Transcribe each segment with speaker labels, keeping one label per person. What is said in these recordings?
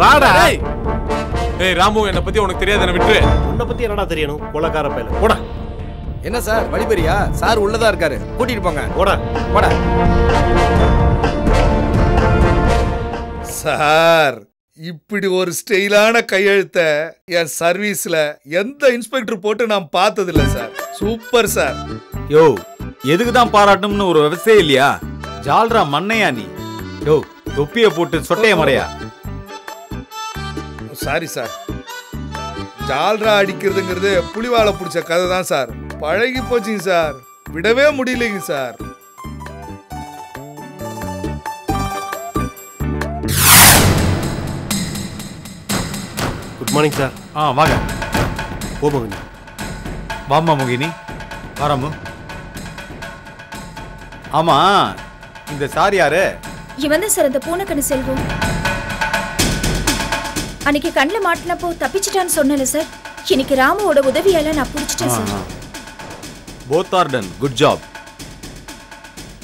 Speaker 1: வாடா.
Speaker 2: ஏய் ராமு, என்ன பத்தி உனக்கு தெரியாத விட்டுரு.
Speaker 1: உன்னை பத்தி என்னடா தெரியணும்? கொலக்கார பையல போடா.
Speaker 3: என்ன சார் வழிபறியா? சார் உள்ளதா இருக்காரு, கூட்டிட்டு போங்க.
Speaker 1: போடா போடா.
Speaker 4: சார், இப்படி ஒரு ஸ்டைலான கையெழுத்த என் சர்வீஸ்ல எந்த இன்ஸ்பெக்டர் போட்டு நான் பார்த்ததில்ல சார். Super sir.
Speaker 5: யோ, எதுக்கு தான் பாராட்டணும்னு ஒரு விவசாயம் இல்லையா? ஜால்ரா மண்ணையா நீ? யோ, தொப்பிய போட்டு சொட்டைய மறையா?
Speaker 4: Sorry sir. ஜால்ரா அடிக்கிறதுங்கிறது புலிவாலை பிடிச்ச கதை தான் சார். பழகி போச்சுங்க சார், விடவே முடியலைங்க சார்.
Speaker 1: Good morning sir.
Speaker 5: வாங்க.
Speaker 1: போ மோகினி.
Speaker 5: வாமா மோகினி. வராமு. ஆமா, இந்த சார் யாரு?
Speaker 6: இவன் தான் சார் அந்த பூனைக்கண்ணு செல்வம். அன்னைக்கு கண்ணில் மாட்டினப்போ தப்பிச்சிட்டான்னு சொன்னல சார். இன்னைக்கு ராமுவோட உதவியால நான் பிடிச்சிட்டேன் sir.
Speaker 5: Both are done. Good job.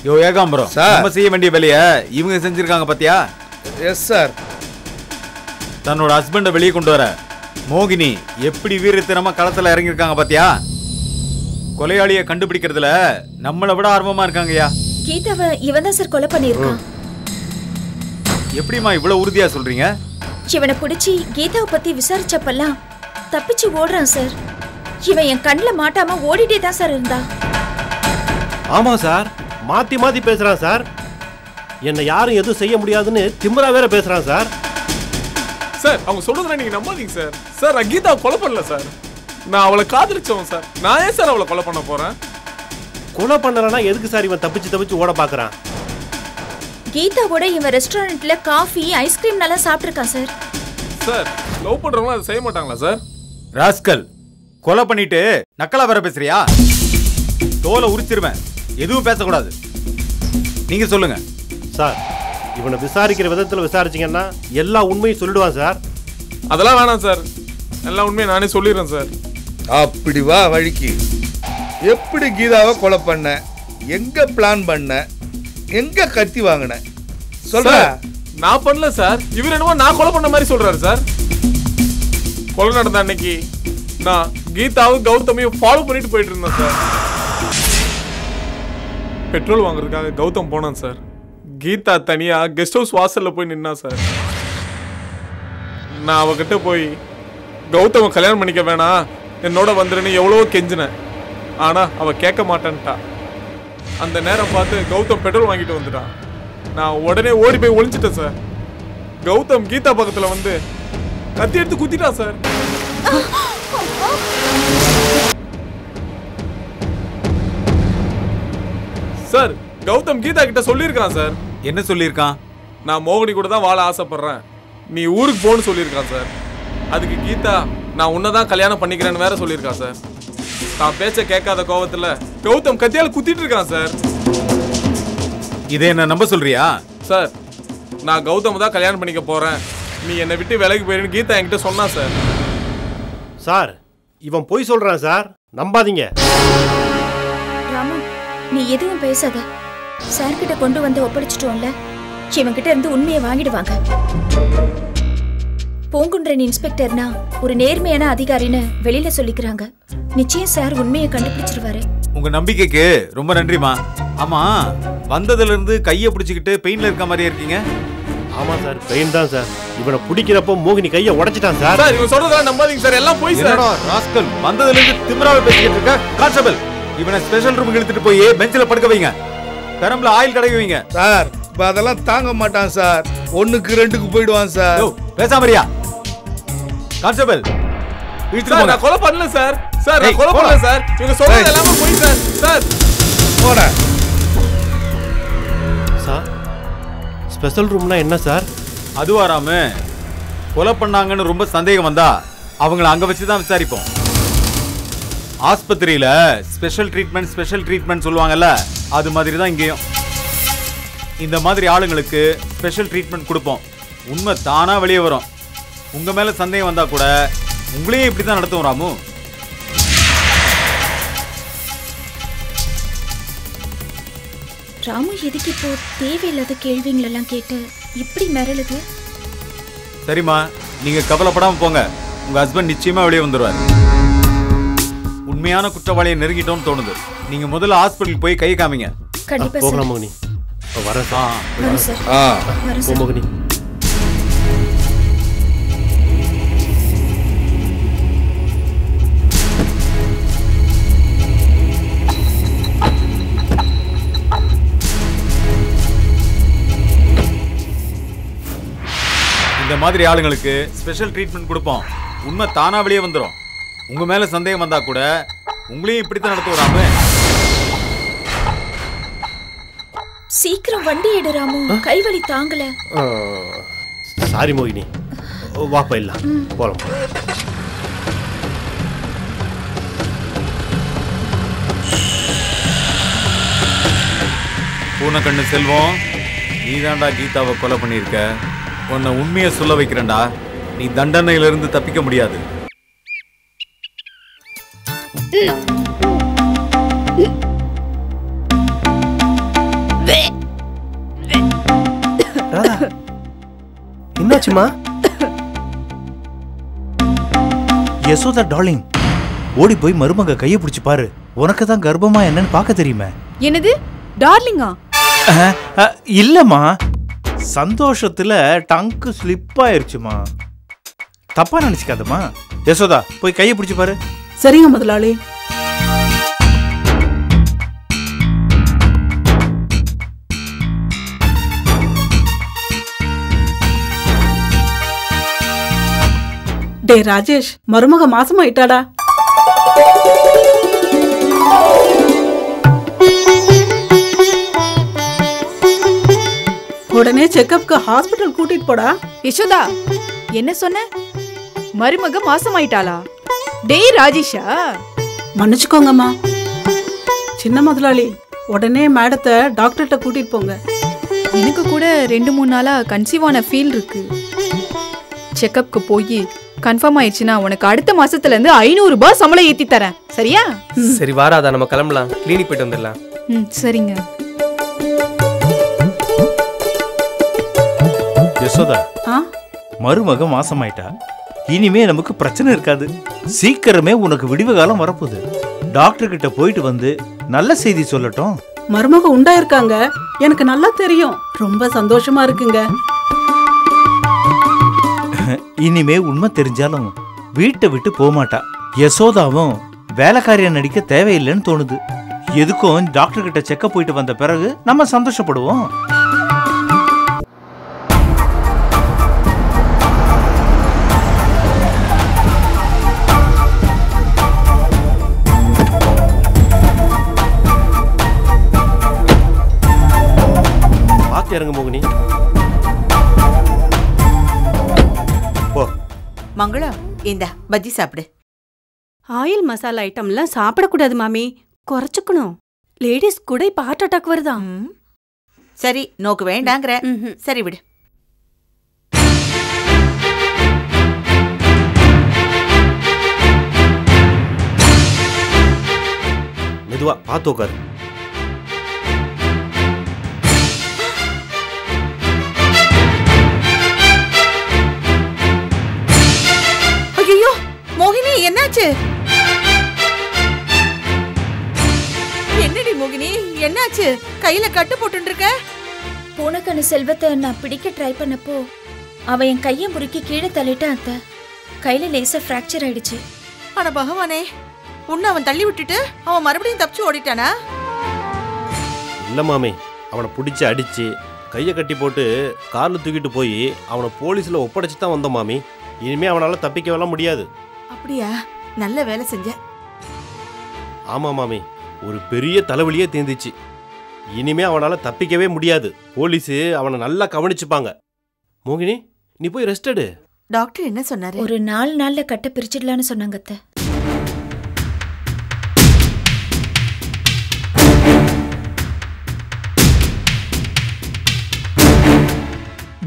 Speaker 5: யோ ஏகாம்பரம்,
Speaker 4: சார்.
Speaker 5: நம்ம செய்ய வேண்டிய வேலைய இவங்க செஞ்சிருக்காங்க பாத்தியா?
Speaker 4: Yes sir.
Speaker 5: தன்னோட ஹஸ்பண்ட வெளியே கொண்டு வர மோகினி எப்படி வீரத்தனமா களத்துல இறங்கிருக்காங்க பாத்தியா? கொலையாளியை கண்டுபிடிக்கிறதுல நம்மளை விட ஆர்வமா இருக்காங்கய்யா.
Speaker 6: கீதாவை இவன் தான் சார் கொலை பண்ணியிருக்கான்.
Speaker 5: எப்படிமா இவ்வளவு உறுதியா சொல்றீங்க?
Speaker 6: இவனை பிடிச்சி கீதாவை பத்தி விசாரிச்சப்பெல்லாம் தப்பிச்சு ஓடுறான் சார். இவன் என் கண்ணில் மாட்டாம ஓடிட்டே தான் சார் இருந்தா.
Speaker 1: ஆமா சார், மாத்தி மாத்தி பேசுறான் சார். என்னை யாரும் எதுவும் செய்ய முடியாதுன்னு திமிரா வேற பேசுறான் சார்.
Speaker 2: சார், அவங்க சொல்றதுல நீங்க நம்பாதீங்க சார். சார், நான் கீதாவை கொலை பண்ணல சார். நான் அவளை காதலிச்சவன் சார். நான் ஏன் சார் அவளை கொலை பண்ண போறேன்?
Speaker 1: கொலை பண்ணலன்னா எதுக்கு சார் இவன் தப்பிச்சு தப்பிச்சு ஓட பாக்குறான்?
Speaker 6: கீதாவோட இவன் ரெஸ்டாரண்ட்ல காஃபி ஐஸ்கிரீம் நல்லா சாப்பிட்டுருக்கான் சார்.
Speaker 2: சார், லவ் பண்றவங்க அதை செய்ய மாட்டாங்களா சார்?
Speaker 5: ராஸ்கல், கொலை பண்ணிட்டு நக்கலா வேற பேசுறியா? தோலை உரிச்சிருவேன். எதுவும் பேசக்கூடாது. நீங்க சொல்லுங்க
Speaker 1: சார். இவனை விசாரிக்கிற விதத்துல விசாரிச்சீங்கன்னா எல்லா உண்மையும் சொல்லிடுவான் சார்.
Speaker 2: அதெல்லாம் வேணாம் சார். எல்லா உண்மையும் நானே சொல்லிடுறேன் சார்.
Speaker 4: அப்படி வா வழிக்கு. எப்படி கீதாவை கொலை பண்ண, எங்க பிளான் பண்ண, எங்க கத்தி வாங்கின சொல்ற?
Speaker 2: நான் பண்ணல சார். இவர் என்னமோ நான் கொலை பண்ண மாதிரி சொல்றாரு சார். கொலை நடந்த அன்னைக்கு நான் கீதாவும் கௌதமையும் ஃபாலோ பண்ணிட்டு போயிட்டு இருந்தேன் சார். பெட்ரோல் வாங்குறதுக்காக கௌதம் போனான் சார். கீதா தனியா கெஸ்ட் ஹவுஸ் வாசல்ல போய் நின்னா சார். நான் அவகிட்ட போய் கௌதம கல்யாணம் பண்ணிக்க வேணாம், என்னோட வந்துருன்னு எவ்வளவோ கெஞ்சினேன். ஆனா அவ கேட்க மாட்டேன்ட்டா. அந்த நேரம் பார்த்து கௌதம் பெட்ரோல் வாங்கிட்டு வந்துட்டான். நான் உடனே ஓடி போய் ஒளிஞ்சிட்டேன் சார். கௌதம் கீதா பக்கத்துல வந்து கத்தி எடுத்து குத்திட்டான் சார். சார், கௌதம் கீதா கிட்ட சொல்லியிருக்கான் சார்.
Speaker 5: என்ன சொல்லியிருக்கான்?
Speaker 2: நான் மோகினி கூட தான் வாழ ஆசைப்படுறேன், நீ ஊருக்கு போன்னு சொல்லியிருக்கான் சார். அதுக்கு கீதா நான் உன்னதான் கல்யாணம் பண்ணிக்கிறேன்னு வேற சொல்லியிருக்கான் சார். நான் பேச்ச கேட்காத கோவத்துல கௌதம் கத்தியால குத்திட்டு இருக்கான் சார்.
Speaker 5: இதை என்ன நம்ப சொல்றியா?
Speaker 2: சார், நான் கௌதம் தான் கல்யாணம் பண்ணிக்க போறேன், நீ என்னை விட்டு விலகி போயிருன்னு கீதா என்கிட்ட சொன்னா சார்.
Speaker 1: சார், இவன் பொய் சொல்றான் சார், நம்பாதீங்க.
Speaker 6: ராமு, நீ எதுவும் பேசாத. சார் கிட்ட கொண்டு வந்து ஒப்படைச்சிட்டோம்ல, இவன் கிட்ட இருந்து உண்மையை வாங்கிடுவாங்க. பூங்குன்றன் இன்ஸ்பெக்டர்னா ஒரு நேர்மையான அதிகாரின்னு வெளியில சொல்லிக்கிறாங்க. நிச்சயம் சார் உண்மையை கண்டுபிடிச்சிருவாரு.
Speaker 5: உங்க நம்பிக்கைக்கு ரொம்ப நன்றிமா. ஆமா, வந்ததுல இருந்து கையை பிடிச்சிக்கிட்டு பெயின்ல இருக்க மாதிரியே இருக்கீங்க.
Speaker 1: ஆமா சார், பெயின் தான் சார். இவனை பிடிக்கிறப்போ மோகினி கையை உடைச்சிட்டான் சார்.
Speaker 2: சார், இவன் சொல்றதெல்லாம் நம்பாதீங்க சார், எல்லாம் போய் சார்.
Speaker 5: ராஸ்கல், வந்ததுல இருந்து திமிராவை பேசிக்கிட்டு இருக்க. கான்ஸ்டபிள், இவனை ஸ்பெஷல் ரூமுக்கு இழுத்துட்டு போய் பெஞ்சில படுக்க வைங்க. பெரம்பல ஆயில் கடை வைங்க.
Speaker 4: சார், இப்ப அதெல்லாம் தாங்க மாட்டான் சார். 1க்கு 2க்கு போயிடுவான் சார்.
Speaker 5: பேசாமரியா? கான்ஸ்டபிள்,
Speaker 2: சார், நான் கொலை பண்ணல சார். சார், நான் கொலை பண்ணல சார். இவங்க சொல்றது எல்லாமே போய் சார். சார்,
Speaker 4: போடா.
Speaker 1: சார், ஸ்பெஷல் ரூம்னா என்ன சார்?
Speaker 5: அது வராம கொலை பண்ணாங்கன்னு ரொம்ப சந்தேகம் வந்தா அவங்கள அங்க வச்சு தான் விசாரிப்போம். ஆஸ்பத்திரியில ஸ்பெஷல் ட்ரீட்மெண்ட் சொல்லுவாங்கல்ல, அது மாதிரி தான் இங்கேயும். இந்த மாதிரி ஆளுங்களுக்கு ஸ்பெஷல் ட்ரீட்மெண்ட் கொடுப்போம். உண்மை தானா வெளியே வரும். உங்க மேல சந்தேகம் வந்தா கூட உங்களையும் இப்படி தான் நடத்துவோம். ராமு,
Speaker 6: ராமு எதுக்கு இப்போ தேவையில்லாத கேள்விங்களெல்லாம் கேட்டு இப்படி மிரளுது?
Speaker 5: சரிம்மா, நீங்க கவலைப்படாம போங்க. உங்க ஹஸ்பண்ட் நிச்சயமா வெளியே வந்துருவார். உண்மையான குற்றவாளியை நெருங்கிட்டோம்னு தோணுது. நீங்க முதல்ல ஹாஸ்பிட்டல் போய் கை காமிங்க.
Speaker 6: கண்டிப்பா சார்.
Speaker 1: போகலாம் மோகினி. வரேன் சார்.
Speaker 6: வரேன் சார். வரேன்
Speaker 1: போ
Speaker 6: சார்.
Speaker 1: மோகினி.
Speaker 5: இந்த மாதிரி ஆளுங்களுக்கு ஸ்பெஷல் ட்ரீட்மெண்ட் கொடுப்போம். உண்மை தானா வெளியே வந்துடும். உங்க மேல சந்தேகம் வந்தா கூட உங்களையும் இப்படித்தான் நடத்த வராம.
Speaker 6: சீக்கிரம் வண்டி எடு ராமு, கைவலி தாங்கல.
Speaker 1: சாரி மோகினி, வாப்பா இல்ல போலாம்.
Speaker 5: பூனைக்கண்ணு செல்வம், நீதான்டா கீதாவை கொலை பண்ணியிருக்க. உன்னை உண்மையை சொல்ல வைக்கிறேன்டா. நீ தண்டனையிலிருந்து தப்பிக்க முடியாது.
Speaker 7: என்னாச்சுமா? யசோதா டார்லிங், ஓடி போய் மருமக கையை பிடிச்சு பாரு. உனக்கு தான் கர்ப்பமா என்னன்னு பார்க்க தெரியுமே.
Speaker 8: என்னது டார்லிங்கா?
Speaker 7: இல்லம்மா, சந்தோஷத்துல டங்கு ஸ்லிப் ஆயிருச்சுமா. தப்பா நினைச்சுக்காதம்மா. யசோதா போய் கையை பிடிச்சு பாரு.
Speaker 8: சரிங்க முதலாளி. டே ராஜேஷ், மருமக மாசமாயிட்டாடா. உடனே செக்கப்க்கு ஹாஸ்பிட்டல் கூட்டிட்டு போடா.
Speaker 9: யசோதா, என்ன சொன்ன? மருமக மாசமாயிட்டாளா? டேய் ராஜேஷா,
Speaker 8: மன்னிச்சுக்கோங்கம்மா. சின்ன முதலாளி, உடனே மேடத்தை டாக்டர்கிட்ட கூட்டிட்டு போங்க.
Speaker 9: எனக்கு கூட 2-3 நாளா கன்சீவ் ஆன ஃபீல் இருக்கு. செக்கப்க்கு போய் கன்ஃபார்ம் ஆயிடுச்சுன்னா உனக்கு அடுத்த மாசத்துல இருந்து 500 ரூபாய் சம்பளம் ஏத்தி தரேன். சரியா?
Speaker 3: சரி வாராதா, நம்ம கிளம்பலாம். கிளினிக் போயிட்டு வந்துடலாம்.
Speaker 9: சரிங்க.
Speaker 7: யசோதா, மருமக மாசமாயிட்டா. இனிமே நமக்கு பிரச்சனை இருக்காது. சீக்கிரமே உனக்கு விடிவு காலம் வரப்போகுது. டாக்டர் கிட்ட போயிட்டு வந்து நல்ல செய்தி சொல்லட்டும்.
Speaker 8: மருமக உண்டாயிருக்காங்க, எனக்கு நல்லா தெரியும். ரொம்ப சந்தோஷமா இருக்குங்க.
Speaker 7: இனிமே உண்மை தெரிஞ்சாலும் வீட்டை விட்டு போக மாட்டா. யசோதாவும் வேலைக்காரியா நடிக்க தேவையில்லைன்னு தோணுது. எதுக்கும் டாக்டர் கிட்ட செக்கப் போயிட்டு வந்த பிறகு நம்ம சந்தோஷப்படுவோம்.
Speaker 1: பார்த்து இறங்க மோகினி. போ.
Speaker 10: மங்களம், இந்த பஜ்ஜி சாப்பிடு.
Speaker 8: ஆயில் மசாலா ஐட்டம்லாம் சாப்பிடக்கூடாது மாமி, குறைச்சுக்கணும். லேடிஸ் கூட இப்ப ஹார்ட் அட்டாக் வருதா?
Speaker 10: சரி, நோக்கு வேண்டாங்கிற. சரி விடு.
Speaker 1: மெதுவா பார்த்து உட்காரு.
Speaker 10: ஐயோ மோகினி, என்னாச்சு? என்னடி மோகினி, என்னாச்சு? கையில கட்டு போட்டு இருக்க.
Speaker 6: பூனைக்கண்ணு செல்வத்தை நான் பிடிக்க ட்ரை பண்ணப்போ அவன் என் கையை முறுக்கி கீழே தள்ளிட்டான் அத்தை. கையில லேசா ஃப்ராக்சர் ஆயிடுச்சு.
Speaker 10: அட பகவானே, உன்னை அவன் தள்ளி விட்டுட்டு அவன் மறுபடியும் தப்பிச்சு ஓடிட்டானா?
Speaker 1: இல்ல மாமி, அவனை பிடிச்சி அடிச்சு கையை கட்டி போட்டு கார்ல தூக்கிட்டு போய் அவனை போலீஸ்ல ஒப்படைச்சு தான் வந்தோம் மாமி. இனிமே அவனால தப்பிக்கவெல்லாம் முடியாது.
Speaker 10: அப்படியா? நல்ல வேலை செஞ்ச.
Speaker 1: ஆமா மாமி, ஒரு பெரிய தலைவலியே தேர்ந்துச்சு. இனிமே அவனால தப்பிக்கவே முடியாது. போலீஸ் அவனை நல்லா கவனிச்சுப்பாங்க. மோகினி, நீ போய் ரெஸ்ட் எடு.
Speaker 10: டாக்டர் என்ன சொன்னாரு?
Speaker 6: ஒரு 4 நாள்ல கட்ட பிரிச்சிடலான்னு சொன்னாங்க அத்தை.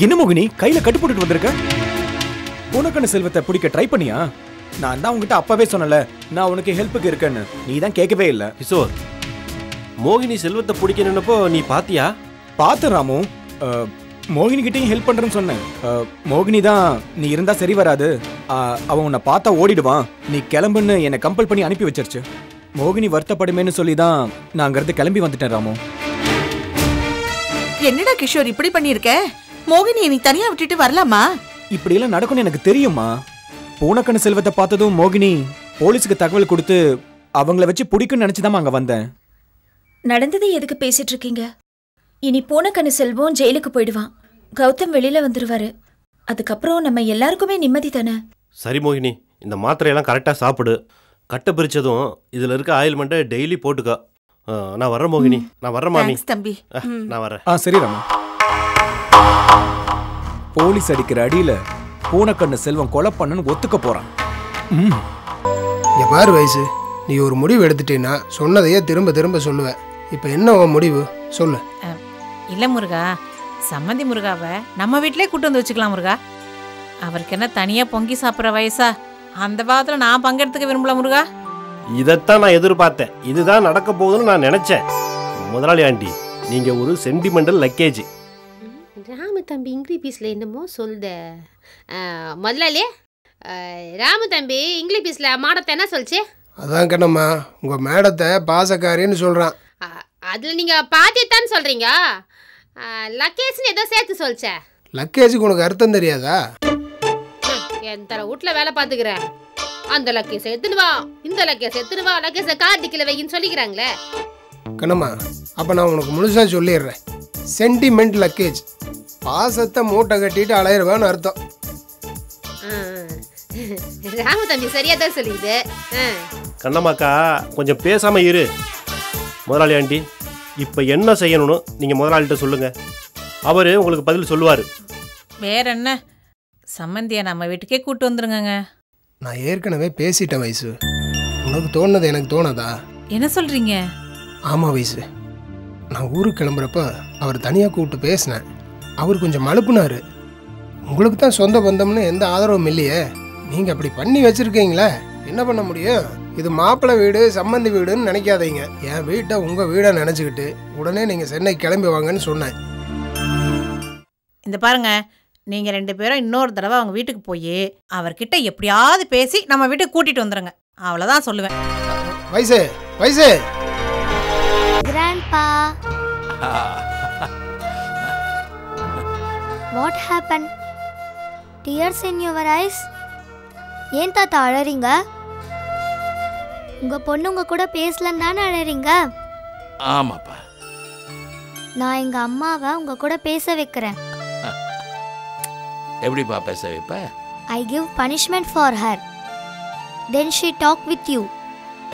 Speaker 3: என்ன மோகினி, கையில கட்டு போட்டுட்டு வந்திருக்க? பூனைக்கண்ணு செல்வத்தை பிடிக்க ட்ரை பண்ணியா? நான் தான் உங்ககிட்ட அப்பவே சொன்னல, நான் உனக்கு ஹெல்ப்புக்கு இருக்கேன்னு. நீ தான் கேட்கவே இல்லை.
Speaker 1: கிஷோர், மோகினி செல்வத்தை பிடிக்கணுன்னப்போ நீ பாத்தியா?
Speaker 3: பார்த்து ராமு, மோகினி கிட்டயும் ஹெல்ப் பண்றேன்னு சொன்னேன். மோகினி தான் நீ இருந்தா சரி வராது, அவன் உன்னை பார்த்தா ஓடிடுவான், நீ கிளம்புன்னு என்னை கம்பல் பண்ணி அனுப்பி வச்சிருச்சு. மோகினி வருத்தப்படுமேன்னு சொல்லி தான் நான் அங்கிருந்து கிளம்பி வந்துட்டேன் ராமு.
Speaker 10: என்னடா கிஷோர் இப்படி பண்ணிருக்க? மோகினியை நீ தனியா விட்டுட்டு வரலாமா?
Speaker 3: இப்படி எல்லாம் நடக்கும்னு எனக்கு தெரியுமா. பூனக்கண்ணு செல்வத்தை பார்த்ததும் மோகினி போலீஸுக்கு தகவல் கொடுத்து அவங்கள வச்சு பிடிக்கும்னு நினைச்சுதான் அங்க வந்தேன்.
Speaker 6: நடந்ததை எதுக்கு பேசிட்டு இருக்கீங்க? இனி பூனக்கண்ணு செல்வம் ஜெயிலுக்கு போயிடுவான், கௌதம் வெளியில வந்துருவாரு. அதுக்கப்புறம் நம்ம எல்லாருக்குமே நிம்மதி தானே.
Speaker 1: சரி மோகினி, இந்த மாத்திரையெல்லாம் கரெக்டாக சாப்பிடு. கட்டை பிரிச்சதும் இதில் இருக்க ஆயில்மெண்ட்டை டெய்லி போட்டுக்க. நான் வர்றேன் மோகினி. நான் வர்றேன் மாமி.
Speaker 10: தம்பி
Speaker 1: நான் வர்றேன்.
Speaker 3: சரி ராமு. போலீஸ் அடிக்கிற அடியில பூனக்கண்ணு செல்வம் கொலை பண்ணன்னு ஒத்துக்க போறான்.
Speaker 11: பாரு வயசு, நீ ஒரு முடிவு எடுத்துட்டீன்னா சொன்னதையே திரும்ப திரும்ப சொல்லுவேன். இப்போ என்ன உன் முடிவு சொல்லு.
Speaker 12: இல்லை முருகா, சம்மந்தி முருகாவை நம்ம வீட்டிலே கூட்டு வந்து வச்சுக்கலாம் முருகா. அவருக்கு என்ன தனியாக பொங்கி சாப்பிட்ற வயசா? அந்த பாகத்தில் நான் பங்கெடுத்துக்க விரும்பல முருகா.
Speaker 1: இதைத்தான் நான் எதிர்பார்த்தேன். இதுதான் நடக்க போகுதுன்னு நான் நினைச்சேன். முதலாளி ஆண்டி, நீங்க ஒரு சென்டிமெண்டல் லக்கேஜ்.
Speaker 13: ராமு தம்பி இங்கிலீஷ் பீஸில் என்னமோ சொல்லுத முதலாளி. ராமு தம்பி இங்கிலீஷ் பீஸில் மாடத்தை என்ன சொல்லிச்சு?
Speaker 11: அதான் கண்ணம்மா, உங்க மேடத்தை பாசக்காரின்னு சொல்றான்.
Speaker 13: அதில் நீங்கள் பாத்தியத்தான்னு சொல்கிறீங்க. லக்கேஜ்னு ஏதோ சேர்த்து சொல்லிச்ச.
Speaker 11: லக்கேஜுக்கு உனக்கு அர்த்தம் தெரியாதா?
Speaker 13: என் தர வீட்டில் வேலை பார்த்துக்கிறேன். அந்த லக்கேஜ் எடுத்துன்னு வா, இந்த லக்கேஜ் எடுத்துன்னு வா, லக்கேஜை கார்டிக்கில் வைக்கின்னு சொல்லிக்கிறாங்களே.
Speaker 11: கண்ணம்மா, அப்போ நான் உனக்கு முழுசாக சொல்லிடுறேன். சென்டிமெண்ட் லக்கேஜ், பாசத்தை மூட்டை கட்டிட்டு அலையிறவான்னு அர்த்தம்.
Speaker 13: ராமு தம்பி சரியா தான் சொல்லிடுது.
Speaker 1: கண்ணம்மாக்கா, கொஞ்சம் பேசாம இரு. முதலாளி ஆண்டி, இப்போ என்ன செய்யணும்னு நீங்கள் முதலாளிகிட்ட சொல்லுங்க. அவர் உங்களுக்கு பதில் சொல்லுவார்.
Speaker 12: வேற என்ன, சம்மந்தியை நம்ம வீட்டுக்கே கூட்டு வந்துருங்க.
Speaker 11: நான் ஏற்கனவே பேசிட்டேன் வயசு. உனக்கு தோணுது எனக்கு தோணாதா?
Speaker 12: என்ன சொல்றீங்க?
Speaker 11: ஆமாம் வயசு, நான் ஊருக்கு கிளம்புறப்ப அவர் தனியாக கூப்பிட்டு பேசினேன். அவர் கொஞ்சம் மழுப்புனாரு. உங்களுக்கு தான் சொந்த பந்தம்னு எந்த ஆதரவும் இல்லையே, நீங்கள் அப்படி பண்ணி வச்சுருக்கீங்களே, என்ன பண்ண முடியும்? இது மாப்பிள்ளை வீடு சம்மந்தி வீடுன்னு நினைக்காதீங்க. என் வீட்டை உங்கள் வீடை நினச்சிக்கிட்டு உடனே நீங்கள் சென்னை கிளம்பி வாங்கன்னு சொன்னேன்.
Speaker 12: இந்த பாருங்க, நீங்கள் 2 பேரும் இன்னொரு தடவை அவங்க வீட்டுக்கு போய் அவர்கிட்ட எப்படியாவது பேசி நம்ம வீட்டுக்கு கூட்டிட்டு வந்துடுங்க. அவ்வளோதான் சொல்லுவேன்.
Speaker 11: வயசு வயசு
Speaker 14: Grandpa, what happened? Tears in your eyes? ஏன் தாத்தா அழறீங்க? உங்க பொண்ணு உங்க கூட பேசலன்னு தானே அழறீங்க?
Speaker 4: ஆமாப்பா.
Speaker 14: நான் எங்க அம்மாவை உங்க கூட பேச வைக்கிறேன்.
Speaker 4: எப்படிப்பா பேச வைப்ப?
Speaker 14: I give punishment for her. Then she talk with you.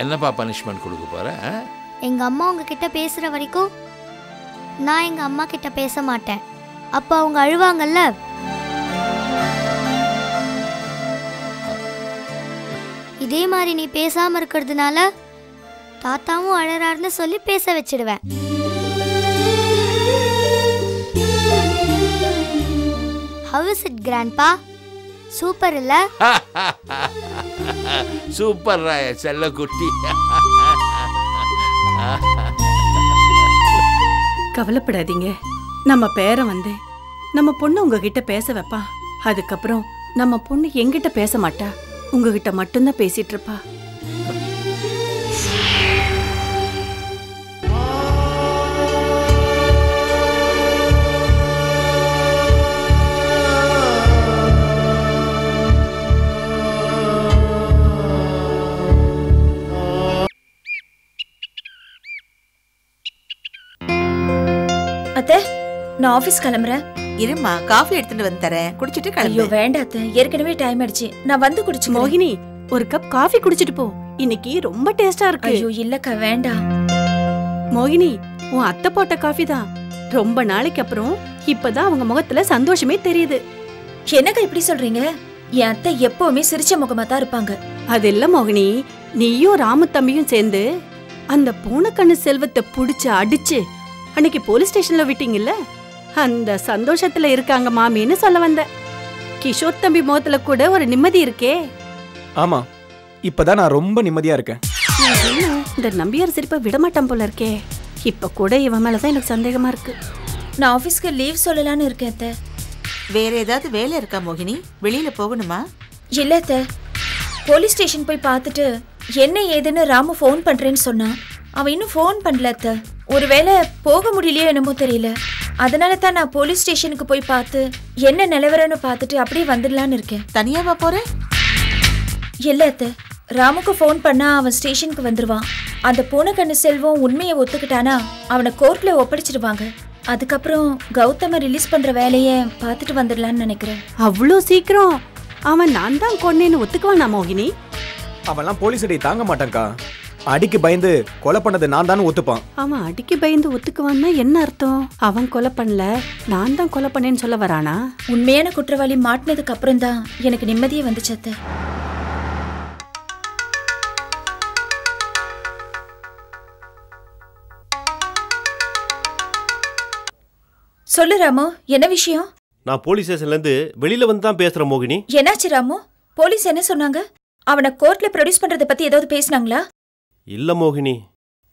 Speaker 4: என்னப்பா பனிஷ்மெண்ட் கொடுக்க போற?
Speaker 14: எங்க அம்மா உங்ககிட்ட பேசுற வரைக்கும் நான் எங்க அம்மா கிட்ட பேச மாட்டேன். அப்ப அவங்க அழுவாங்கல்ல. இதே மாதிரி நீ பேசாம இருக்கிறதுனால தாத்தாவும் அழறாருன்னு சொல்லி பேச வச்சிடுவேன். How is it, Grandpa? Super இல்ல?
Speaker 4: சூப்பர் ராய செல்லக்குட்டி.
Speaker 8: கவலைப்படாதீங்க, நம்ம பேரன் வந்து நம்ம பொண்ணு உங்ககிட்ட பேச வைப்பா. அதுக்கப்புறம் நம்ம பொண்ணு எங்கிட்ட பேச மாட்டா, உங்ககிட்ட மட்டும்தான் பேசிட்டு இருப்பா.
Speaker 6: அத்தை, நான் ஆபீஸ் கிளம்புறேன்.
Speaker 10: இருமா, காஃபி எடுத்துட்டு வந்து தரேன், குடிச்சிட்டு கிளம்பு.
Speaker 6: ஐயோ வேண்டாம் அத்தை, ஏற்கனவே டைம் ஆயிடுச்சு. நான் வந்து குடிச்சு.
Speaker 8: மோகினி, ஒரு கப் காஃபி குடிச்சிட்டு போ, இன்னைக்கு ரொம்ப டேஸ்டா இருக்கு.
Speaker 6: ஐயோ இல்லக்கா, வேண்டாம்.
Speaker 8: மோகினி, உன் அத்தை போட்ட காஃபி தான். ரொம்ப நாளைக்கு அப்புறம் இப்பதான் அவங்க முகத்துல சந்தோஷமே தெரியுது.
Speaker 6: என்னக்கா இப்படி சொல்றீங்க? என் அத்தை எப்பவுமே சிரிச்ச முகமா தான் இருப்பாங்க.
Speaker 8: அது இல்ல மோகினி, நீயும் ராமு தம்பியும் சேர்ந்து அந்த பூனக்கண்ணு செல்வத்தை புடிச்சு அடிச்சு அன்னைக்கு போலீஸ் ஸ்டேஷன்ல விட்டீங்கல்ல, அந்த சந்தோஷத்துல இருக்காங்க மாமின்னு சொல்ல வந்த. கிஷோர் தம்பி முகத்துல கூட ஒரு நிம்மதி இருக்கே.
Speaker 3: ஆமா, இப்பதான் நான் ரொம்ப நிம்மதியா இருக்கேன்.
Speaker 8: இந்த நம்பியார் சிரிப்பை விடமாட்டான் போல இருக்கே. இப்ப கூட இவன் மேலதான் எனக்கு சந்தேகமா இருக்கு.
Speaker 6: நான் ஆஃபீஸ்க்கு லீவ் சொல்லலான்னு இருக்கேன் அத்தை.
Speaker 10: வேற ஏதாவது வேலை இருக்கா மோகினி? வெளியில போகணுமா?
Speaker 6: இல்ல அத்தை, போலீஸ் ஸ்டேஷன் போய் பார்த்துட்டு என்ன ஏதுன்னு ராமு ஃபோன் பண்றேன்னு சொன்னான். அவன் இன்னும் ஃபோன் பண்ணல அத்தை. ஒருவேளை போக முடியலையோ என்னமோ தெரியல. அதனால தான் நான் போலீஸ் ஸ்டேஷனுக்கு போய் பார்த்து என்ன நிலவரன்னு பார்த்துட்டு அப்படியே வந்துடலான்னு இருக்கேன்.
Speaker 10: தனியாவா போறேன்?
Speaker 6: இல்ல அத்தை, ராமுக்கு ஃபோன் பண்ணா அவன் ஸ்டேஷனுக்கு வந்துருவான். அந்த பூனைக்கண்ணு செல்வம் உண்மையை ஒத்துக்கிட்டானா அவனை கோர்ட்ல ஒப்படைச்சிடுவாங்க. அதுக்கப்புறம் கௌதம ரிலீஸ் பண்ற வேலையை பார்த்துட்டு வந்துடலான்னு நினைக்கிறேன்.
Speaker 8: அவ்வளோ சீக்கிரம் அவன் நான் தான் கொன்னேன்னு ஒத்துக்குவானா மோகினி?
Speaker 3: அவன்லாம் போலீஸ் அடி தாங்க மாட்டான்க்கா. அடிக்கு பயந்து கொலை பண்ணது நான் தானே ஒத்துப்பான்.
Speaker 8: அவன் அடிக்கு பயந்து ஒத்துக்குவான்னா என்ன அர்த்தம்? அவன் கொலை பண்ணல, நான் தான் கொலை பண்ணேன்னு சொல்ல வரானா?
Speaker 6: உண்மையான குற்றவாளி மாட்டினதுக்கு அப்புறம் தான் எனக்கு நிம்மதியே வந்துச்சு அத்தை. சொல்லு ராமு, என்ன விஷயம்?
Speaker 1: நான் போலீஸ் ஸ்டேஷன்ல இருந்து வெளியில வந்து தான் பேசுறேன் மோகினி.
Speaker 6: என்னாச்சு ராமு? போலீஸ் என்ன சொன்னாங்க? அவனை கோர்ட்ல ப்ரொடியூஸ் பண்றத பத்தி ஏதாவது பேசினாங்களா?
Speaker 1: இல்ல மோகினி,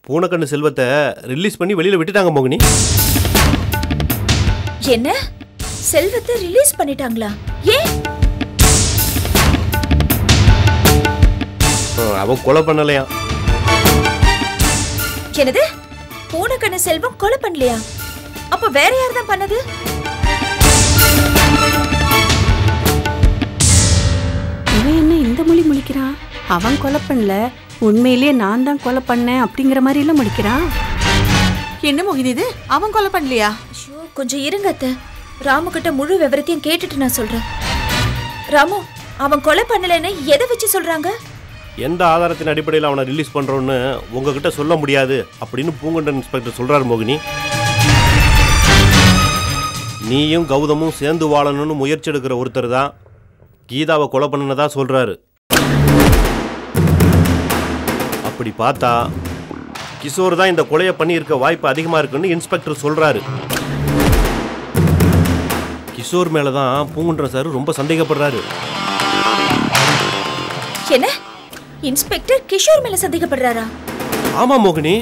Speaker 1: பூனைக்கண்ணு செல்வத்தை ரிலீஸ் பண்ணி வெளியில விட்டுட்டாங்க மோகினி.
Speaker 6: என்ன? செல்வத்தை ரிலீஸ் பண்ணிட்டாங்களா? ஏன்?
Speaker 1: அவன் கொலை பண்ணலையா?
Speaker 6: என்னது? பூனைக்கண்ணு செல்வம் கொலை பண்ணலையா? அப்ப வேற யார் தான் பண்ணது?
Speaker 8: இவன் என்ன இந்த மொழி முழிக்கிறான்? அவன் கொலை பண்ணல, உண்மையிலேயே நான் தான் கொலை பண்ணேன் அப்படிங்கிற மாதிரி எல்லாம் முடிக்கிறான்.
Speaker 10: என்ன மோகினி இது? அவன் கொலை பண்ணலையா?
Speaker 6: ஐயோ, கொஞ்சம் இருங்க அத்தை. ராமு கிட்ட முழு விவரத்தையும் கேட்டுட்டு நான் சொல்றேன். ராமு, அவன் கொலை பண்ணலன்னு எதை வச்சு சொல்றாங்க?
Speaker 1: எந்த ஆதாரத்தின் அடிப்படையில் அவனை ரிலீஸ் பண்றோன்னு உங்ககிட்ட சொல்ல முடியாது அப்படின்னு பூங்குண்டன் இன்ஸ்பெக்டர் சொல்றாரு மோகினி. நீயும் கௌதமும் சேர்ந்து வாழணும்னு முயற்சி எடுக்கிற ஒருத்தர் தான் கீதாவை கொலை பண்ணனதா சொல்றாரு. அப்படி பார்த்தா கிஷோர் தான் இந்த கொலையை பண்ணியிருக்க வாய்ப்பு அதிகமா இருக்குன்னு இன்ஸ்பெக்டர் சொல்றாரு. கிஷோர் மேலதான் பூங்குன்றன் சார் ரொம்ப சந்தேகப்படுறாரு.
Speaker 6: என்ன? இன்ஸ்பெக்டர் கிஷோர் மேல சந்தேகப்படுறாரா?
Speaker 1: ஆமா மோகினி.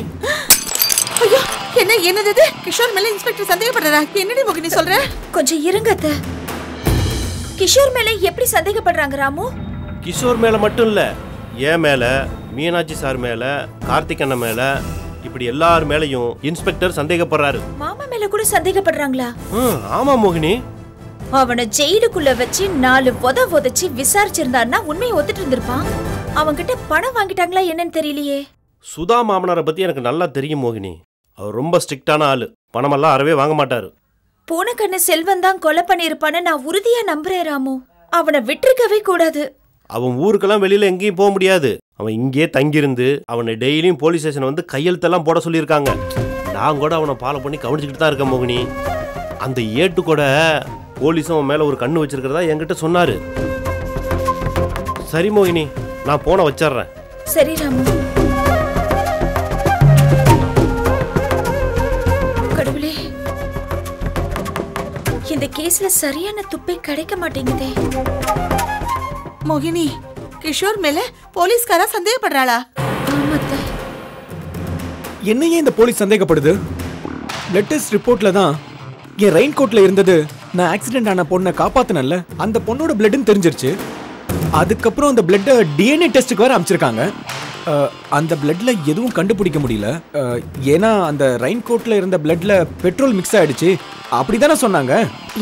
Speaker 10: ஐயோ, என்னது இது? கிஷோர் மேல இன்ஸ்பெக்டர் சந்தேகப்படுறாரா? என்னடி மோகினி சொல்ற?
Speaker 6: கொஞ்சம் இருங்க அத்தை. கிஷோர் மேல எப்படி சந்தேகப்படுறாங்க ராமு?
Speaker 1: கிஷோர் மேல மட்டும் இல்ல, என் மேல, மீனாட்சி சார் மேல, கார்த்திக் அண்ணன் மேல, இப்படி எல்லார் மேலையும் இன்ஸ்பெக்டர் சந்தேகப்படுறாரு.
Speaker 6: மாமா மேல கூட சந்தேகப்படுறாங்களா?
Speaker 1: ஆமா மோகினி.
Speaker 6: அவனை ஜெயிலுக்குள்ள வச்சு 4 உதச்சி விசாரிச்சிருந்தான்னா உண்மையை ஒத்துட்டு இருந்திருப்பான். அவன்கிட்ட பணம் வாங்கிட்டாங்களா என்னன்னு தெரியலையே.
Speaker 1: சுதா மாமனாரை பத்தி எனக்கு நல்லா தெரியும் மோகினி. அவர் ரொம்ப ஸ்ட்ரிக்டான ஆளு. பணமெல்லாம் அறவே வாங்க மாட்டாரு.
Speaker 6: பூனைக்கண்ணு செல்வன் தான் கொலை பண்ணிருப்பான்னு நான் உறுதியா நம்புறேன் ராமு. அவனை விட்டுருக்கவே கூடாது.
Speaker 1: அவன் ஊருக்கெல்லாம் வெளியில எங்கேயும் போக முடியாது. அவன் இங்கேயே தங்கியிருந்து அவனை டெய்லியும் போலீஸ் ஸ்டேஷன் வந்து கையெழுத்தெல்லாம் போட சொல்லியிருக்காங்க. நான் கூட அவனை ஃபாலோ பண்ணி கவனிச்சுக்கிட்டு தான் இருக்கேன் மோகினி. அந்த ஏட்டு கூட போலீஸும் அவன் மேல ஒரு கண்ணு வச்சிருக்கிறதா என்கிட்ட சொன்னாரு. சரி மோகினி, நான் போன வச்சிடுறேன்.
Speaker 6: சரி ராமு. கடவுளே, இந்த கேஸ்ல சரியான துப்பை கிடைக்க மாட்டேங்குதே.
Speaker 10: மோகினி, கிஷோர் மேல போலீஸ்காரா சந்தேகப்படுறாளா?
Speaker 6: ஆமாத்தே.
Speaker 3: என்னையே இந்த போலீஸ் சந்தேகப்படுது? பிளட் டெஸ்ட் ரிப்போர்ட்ல தான் என் ரெயின் கோட்ல இருந்தது நான் ஆக்சிடென்ட் ஆன பொண்ணை காப்பாத்தினல்ல, அந்த பொண்ணோட பிளட்னு தெரிஞ்சிருச்சு. அதுக்கப்புறம் அந்த பிளட்டை டிஎன்ஏ டெஸ்ட்டுக்கு வர அமைச்சிருக்காங்க. அந்த பிளட்ல எதுவும் கண்டுபிடிக்க முடியல. ஏன்னா அந்த ரெயின் கோட்ல இருந்த பிளட்ல பெட்ரோல் மிக்ஸ் ஆயிடுச்சு அப்படிதானே சொன்னாங்க.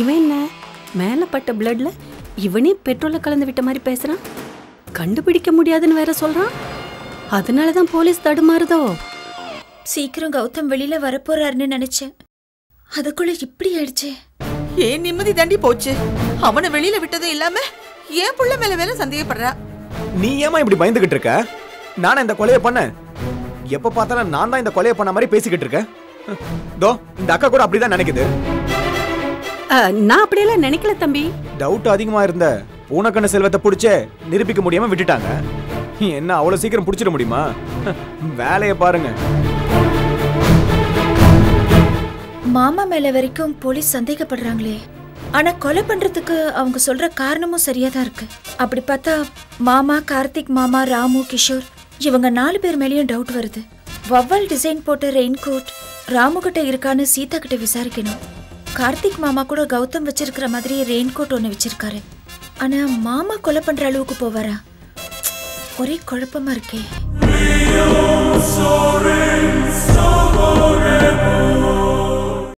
Speaker 8: இவன் என்ன மேல பட்ட பிளட்ல இவனே பெட்ரோல கலந்து விட்ட மாதிரி பேசுறான்? கண்டுபிடிக்க முடியாதுன்னு வேற சொல்றான். அதனாலதான் போலீஸ் தடுமாறுதோ?
Speaker 6: சீக்கிரம் கௌதம் வெளியில வரப்போறாருன்னு நினைச்சேன். அதுக்குள்ள இப்படி ஆயிடுச்சு.
Speaker 10: ஏன் நிம்மதி தாண்டி போச்சு. அவனை வெளியில விட்டதும் இல்லாம ஏன் புள்ள மேல வேற சந்தேகப்படுறா.
Speaker 3: நீ ஏமா இப்படி பயந்துகிட்டு இருக்க? நானே இந்த கொலையை பண்ணேன். எப்ப பார்த்தாலும் நான் தான் இந்த கொலையை பண்ண மாதிரி பேசிக்கிட்டு இருக்கேன். தோ இந்த அக்கா கூட அப்படிதான் நினைக்குது.
Speaker 8: நான் அப்படியெல்லாம் நினைக்கல தம்பி.
Speaker 3: டவுட் அதிகமா இருந்த பூனைக்கண்ணு செல்வத்தை பிடிச்சே நிரூபிக்க முடியாம விட்டுட்டாங்க. என்ன அவ்வளவு சீக்கிரம் பிடிச்சிட முடியுமா? வேலையை பாருங்க.
Speaker 6: மாமா மேல வரைக்கும் போலீஸ் சந்தேகப்படுறாங்களே. ஆனா கொலை பண்றதுக்கு அவங்க சொல்ற காரணமும் சரியாதான் இருக்கு. அப்படி பார்த்தா மாமா, கார்த்திக் மாமா, ராமு, கிஷோர் இவங்க 4 பேர் மேலேயும் டவுட் வருது. வவ்வால் டிசைன் போட்ட ரெயின் கோட் ராமு கிட்ட இருக்கான்னு சீதா கிட்ட விசாரிக்கணும். கார்த்திக் மாமா கூட கௌதம் வச்சிருக்கிற மாதிரி ரெயின் கோட் ஒன்று வச்சிருக்காரு. ஆனா மாமா கொலை பண்ற அளவுக்கு போவாரா? ஒரே குழப்பமா இருக்கே.